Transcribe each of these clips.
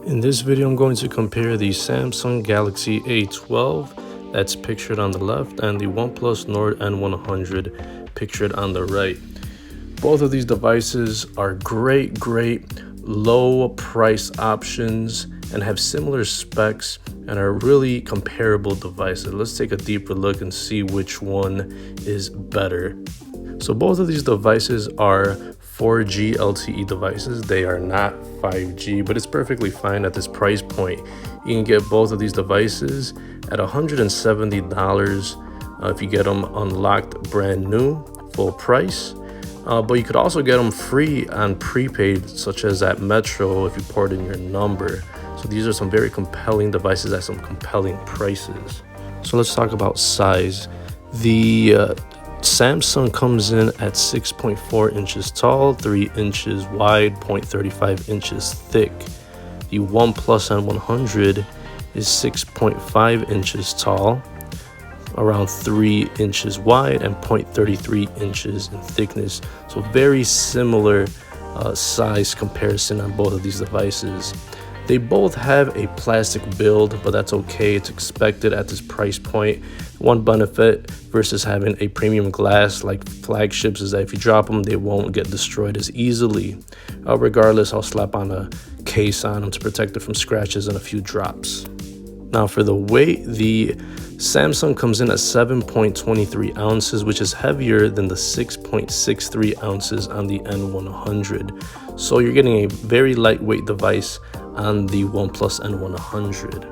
In this video, I'm going to compare the Samsung Galaxy A12 that's pictured on the left and the OnePlus Nord N100 pictured on the right. Both of these devices are great low price options and have similar specs and are really comparable devices. Let's take a deeper look and see which one is better. So both of these devices are 4G LTE devices. They are not 5G, but it's perfectly fine at this price point. You can get both of these devices at $170 if you get them unlocked brand new, full price. But you could also get them free on prepaid, such as at Metro if you port in your number. So these are some very compelling devices at some compelling prices. So let's talk about size. The Samsung comes in at 6.4 inches tall, 3 inches wide, 0.35 inches thick. The OnePlus N100 is 6.5 inches tall, around 3 inches wide, and 0.33 inches in thickness. So very similar size comparison on both of these devices. They both have a plastic build, but that's okay. It's expected at this price point. One benefit versus having a premium glass like flagships is that if you drop them, they won't get destroyed as easily. Regardless, I'll slap on a case on them to protect it from scratches and a few drops. Now for the weight, the Samsung comes in at 7.23 ounces, which is heavier than the 6.63 ounces on the N100. So you're getting a very lightweight device on the OnePlus N100.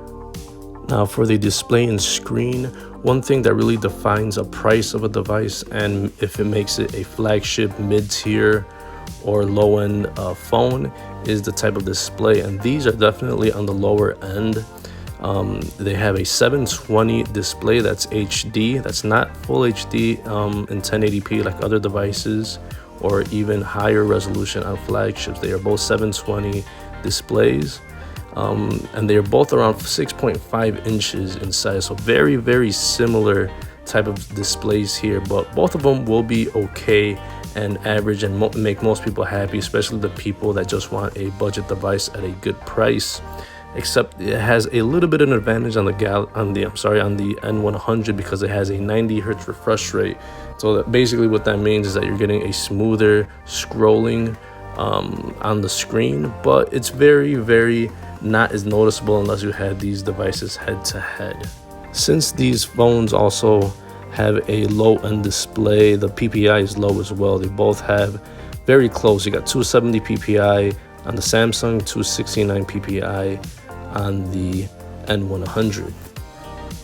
Now for the display and screen, one thing that really defines a price of a device and if it makes it a flagship, mid-tier, or low-end phone is the type of display, and these are definitely on the lower end. They have a 720 display that's HD. That's not full HD in 1080p like other devices, or even higher resolution on flagships. They are both 720 displays, and they are both around 6.5 inches in size. So very similar type of displays here, but both of them will be okay and average and make most people happy, especially the people that just want a budget device at a good price. Except it has a little bit of an advantage on the N100 because it has a 90 hertz refresh rate. So that basically what that means is that you're getting a smoother scrolling on the screen, but it's very not as noticeable unless you had these devices head to head. Since these phones also have a low end display, the PPI is low as well. They both have very close. You got 270 PPI on the Samsung, 269 PPI on the N100.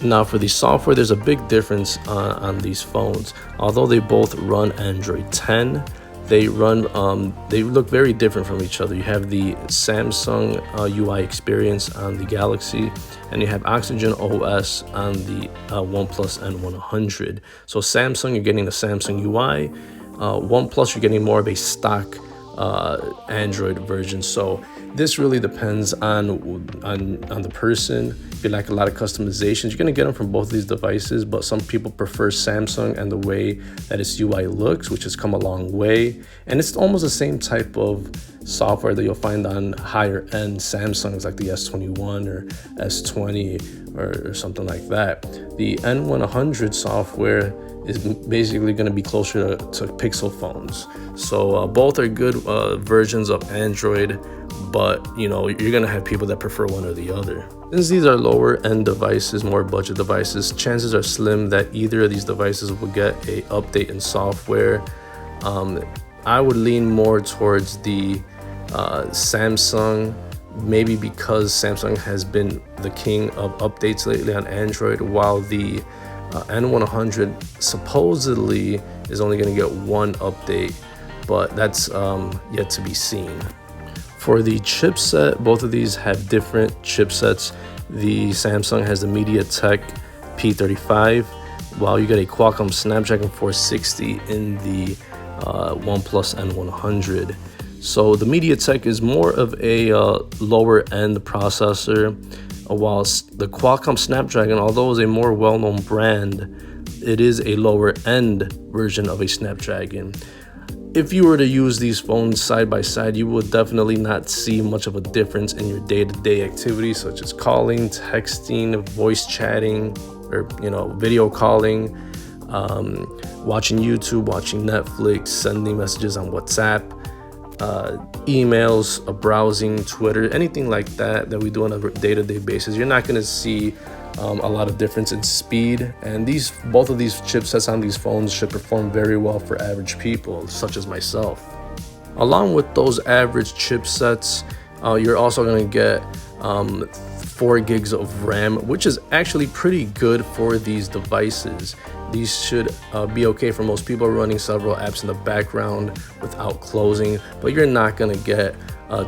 Now for the software, there's a big difference on these phones. Although they both run Android 10, they look very different from each other. You have the Samsung UI experience on the Galaxy, and you have Oxygen OS on the OnePlus N100. So Samsung, you're getting the Samsung UI. OnePlus, you're getting more of a stock Android version. So this really depends on the person. If you like a lot of customizations, you're gonna get them from both of these devices, but some people prefer Samsung and the way that its UI looks, which has come a long way, and it's almost the same type of software that you'll find on higher end Samsungs like the S21 or S20 or something like that. The N100 software is basically going to be closer to Pixel phones. So both are good versions of Android, but you know, you're going to have people that prefer one or the other. Since these are lower end devices, more budget devices, chances are slim that either of these devices will get a update in software. I would lean more towards the Samsung, maybe because Samsung has been the king of updates lately on Android, while the N100 supposedly is only going to get one update, but that's yet to be seen. For the chipset, both of these have different chipsets. The Samsung has the MediaTek P35, while you get a Qualcomm Snapdragon 460 in the OnePlus N100. So the MediaTek is more of a lower end processor, while the Qualcomm Snapdragon, although is a more well-known brand, it is a lower end version of a Snapdragon. if you were to use these phones side by side, you would definitely not see much of a difference in your day-to-day activities, such as calling, texting, voice chatting, or video calling, watching YouTube, watching Netflix, sending messages on WhatsApp, emails, browsing, Twitter, anything like that we do on a day-to-day basis. You're not going to see a lot of difference in speed, and both of these chipsets on these phones should perform very well for average people such as myself. Along with those average chipsets, you're also going to get 4 gigs of RAM, which is actually pretty good for these devices. These should be okay for most people running several apps in the background without closing, but you're not going to get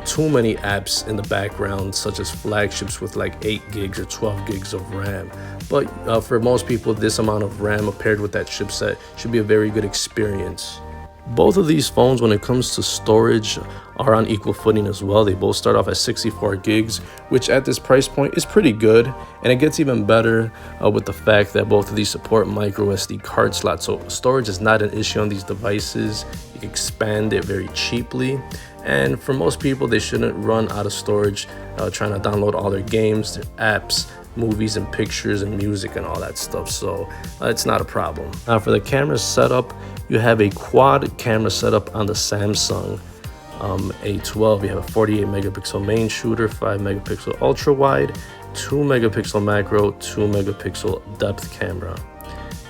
too many apps in the background, such as flagships with like 8 gigs or 12 gigs of RAM. But for most people, this amount of RAM paired with that chipset should be a very good experience. Both of these phones, when it comes to storage, are on equal footing as well. They both start off at 64 gigs, which at this price point is pretty good. And it gets even better with the fact that both of these support micro SD card slots. So storage is not an issue on these devices. You can expand it very cheaply. And for most people, they shouldn't run out of storage trying to download all their games, their apps, movies and pictures and music and all that stuff. So it's not a problem. Now for the camera setup, you have a quad camera setup on the Samsung A12. You have a 48 megapixel main shooter, 5 megapixel ultra wide, 2 megapixel macro, 2 megapixel depth camera.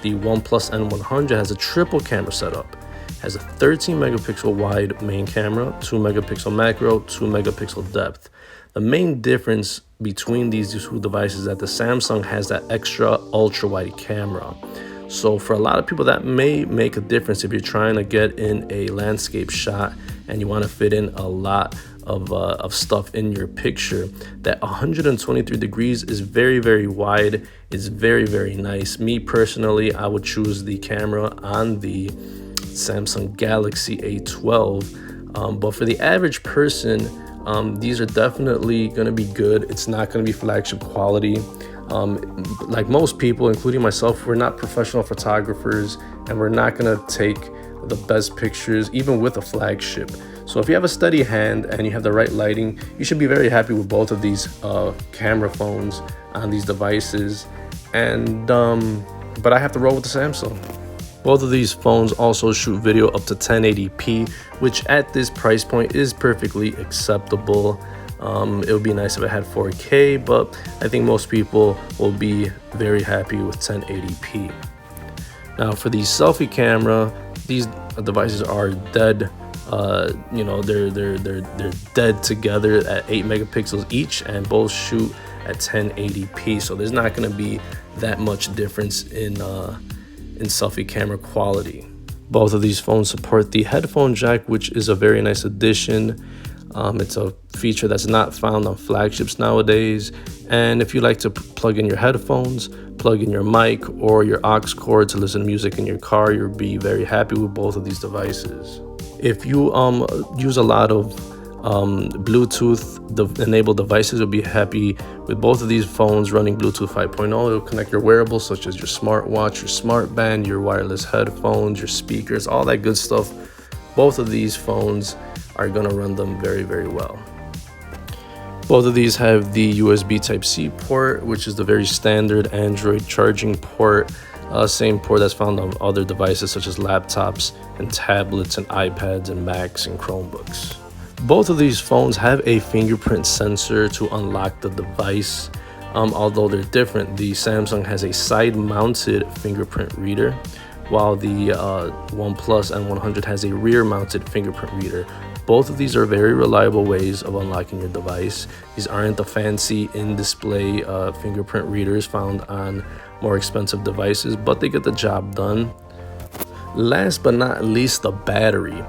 The OnePlus N100 has a triple camera setup. Has a 13 megapixel wide main camera, 2 megapixel macro, 2 megapixel depth. The main difference between these two devices is that the Samsung has that extra ultra wide camera. So for a lot of people, that may make a difference if you're trying to get in a landscape shot and you want to fit in a lot of stuff in your picture. That 123 degrees is very, very wide. It's very, very nice. Me personally, I would choose the camera on the Samsung Galaxy A12, but for the average person, these are definitely going to be good. It's not going to be flagship quality. Like most people, including myself, we're not professional photographers, and we're not going to take the best pictures even with a flagship. So if you have a steady hand and you have the right lighting, you should be very happy with both of these camera phones on these devices. And but I have to roll with the Samsung. Both of these phones also shoot video up to 1080p, which at this price point is perfectly acceptable. It would be nice if it had 4K, but I think most people will be very happy with 1080p. Now for the selfie camera, these devices are dead. They're dead together at 8 megapixels each, and both shoot at 1080p. So there's not going to be that much difference in selfie camera quality. Both of these phones support the headphone jack, which is a very nice addition. It's a feature that's not found on flagships nowadays. And if you like to plug in your headphones, plug in your mic or your aux cord to listen to music in your car, you'll be very happy with both of these devices. If you use a lot of Bluetooth enabled devices, you'll be happy with both of these phones running Bluetooth 5.0. It'll connect your wearables such as your smartwatch, your smart band, your wireless headphones, your speakers, all that good stuff. Both of these phones are going to run them very, very well. Both of these have the USB Type-C port, which is the very standard Android charging port. Same port that's found on other devices such as laptops and tablets and iPads and Macs and Chromebooks. Both of these phones have a fingerprint sensor to unlock the device. Although they're different, the Samsung has a side-mounted fingerprint reader, while the OnePlus N100 has a rear-mounted fingerprint reader. Both of these are very reliable ways of unlocking your device. These aren't the fancy in-display fingerprint readers found on more expensive devices, but they get the job done. Last but not least, the battery.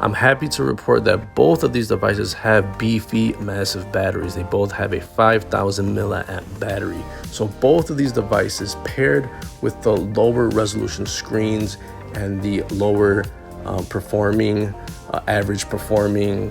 I'm happy to report that both of these devices have beefy, massive batteries. They both have a 5,000 milliamp battery. So both of these devices, paired with the lower resolution screens and the lower average performing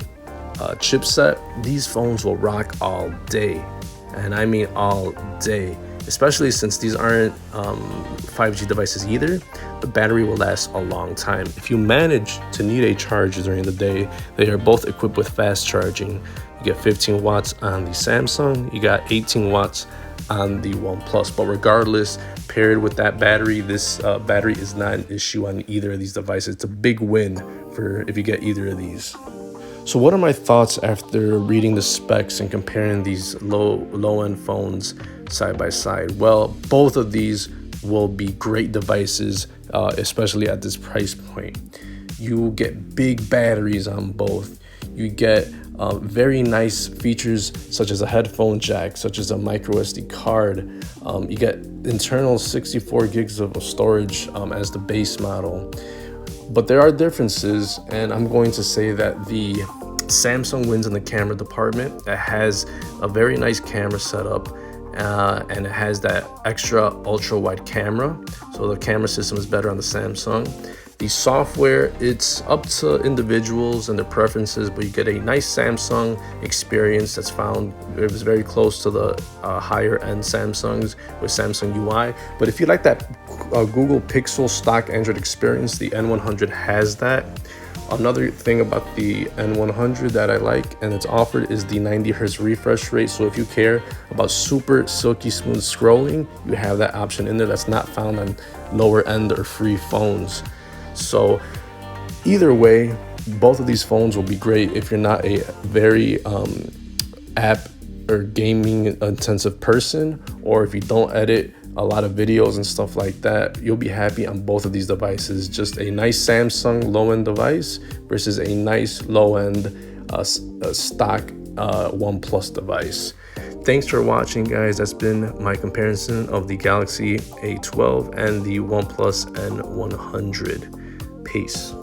chipset, these phones will rock all day. And I mean all day. especially since these aren't 5G devices either. The battery will last a long time. If you manage to need a charge during the day, they are both equipped with fast charging. You get 15 watts on the Samsung, you got 18 watts on the OnePlus. But regardless, paired with that battery, this battery is not an issue on either of these devices. It's a big win for if you get either of these. So what are my thoughts after reading the specs and comparing these low-end phones side by side? Well, both of these will be great devices, especially at this price point. You get big batteries on both. You get very nice features such as a headphone jack, such as a micro SD card. You get internal 64 gigs of storage as the base model. But there are differences, and I'm going to say that the Samsung wins in the camera department. It has a very nice camera setup, and it has that extra ultra wide camera. So the camera system is better on the Samsung. The software, it's up to individuals and their preferences, but you get a nice Samsung experience that's found. It was very close to the higher end Samsungs with Samsung UI. But if you like that Google Pixel stock Android experience, the N100 has that. Another thing about the N100 that I like and it's offered is the 90 Hz refresh rate. So if you care about super silky smooth scrolling, you have that option in there that's not found on lower end or free phones. So either way, both of these phones will be great if you're not a very app or gaming intensive person, or if you don't edit a lot of videos and stuff like that. You'll be happy on both of these devices. Just a nice Samsung low-end device versus a nice low-end stock OnePlus device. Thanks for watching, guys. That's been my comparison of the Galaxy A12 and the OnePlus N100. Peace.